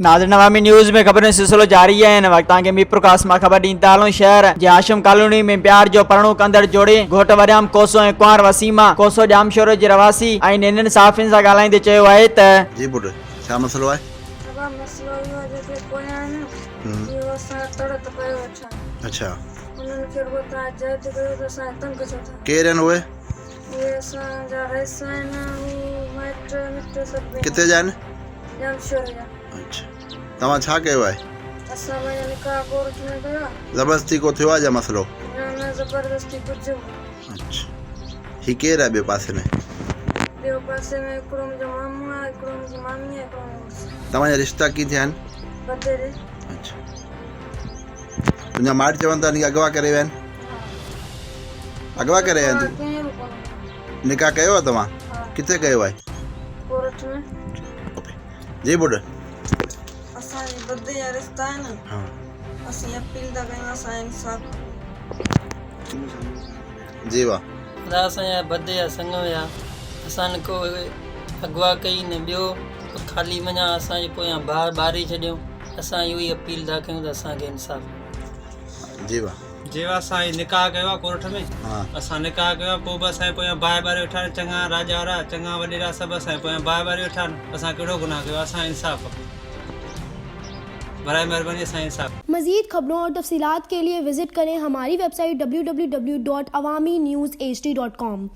नाज़रीन अवामी न्यूज़ में खबरें सिलसिलो जारी है। इन वक्त के मीरपुरखास में खबर ॾींदा हलूं। शहर जे हाँशम क़ालोनी में प्यार जो परणो क़ंदड़ जोड़े घोट वर्याम कोसो ऐं क़ंवार वसीमा कोसो ॼामशोरो जे रवासी ऐं इन्हनि साफ़ियुनि सां ॻाल्हाईंदे चयो आहे त जी पुट छा मसलो आहे? मसलो इहो आहे जेके पोयां आहिनि इहो असां तड़त कयो वठा अच्छा उन्हनि खे रुॻो तव्हां जज कयो त असां तंग छो था। केरु आहिनि उहे? उहे असांजा रईस आहिनि माइट मिट सभु किथे जा आहिनि? ॼामशोरो जा। अच्छा तव्हां छा कयो आहे? असां पंहिंजो निकाह कोर्ट में कयो आहे। ज़बरदस्ती को थियो आहे छा मसलो? न ज़बरदस्ती कुझु। अच्छा ही केरु आहे ॿिए पासे में? ॿियो पासे में हिकिड़ो मुंहिंजो मामू आहे, हिकिड़ो मुंहिंजी मामी आहे, हिकिड़ो मुंहिंजो तव्हांजा रिश्ता किथे आहिनि? बदेरे। अच्छा तुंहिंजा माइट चवनि था नी अगवा करे विया आहिनि? अगवा करे विया आहिनि? कंहिं बि कोन्हे। निकाह कयो आहे तव्हां? हा। किथे कयो आहे? कोर्ट में। जी पुट असांजे बदे जा रिश्ता आहिनि। हाँ असीं अपील था कयूं असां इंसाफ़। जी वाह असांजा बदे जा संग हुया असां न को अगवा कई न ॿियो ख़ाली वञा असांजे पोयां ॿार ॿारे छॾियूं। असां इहो ई अपील था कयूं त असांखे इंसाफ़। जी वाह जेवा असां निकाह कयो आहे कोर्ट में। हाँ असां निकाह कयो आहे पोइ बि असांजे पोयां बाहि ॿारे वेठा आहिनि चङा राजा वारा चङा वॾेरा सभु असांजे पोयां बाहि ॿारे वेठा आहिनि। असां कहिड़ो गुनाह कयो? असां इंसाफ़ बराए महिरबानी असां इंसाफ़। मज़ीद खबरों और तफसीलात के लिए विजिट करें हमारी वेबसाइट www.awamiNewsHD.com।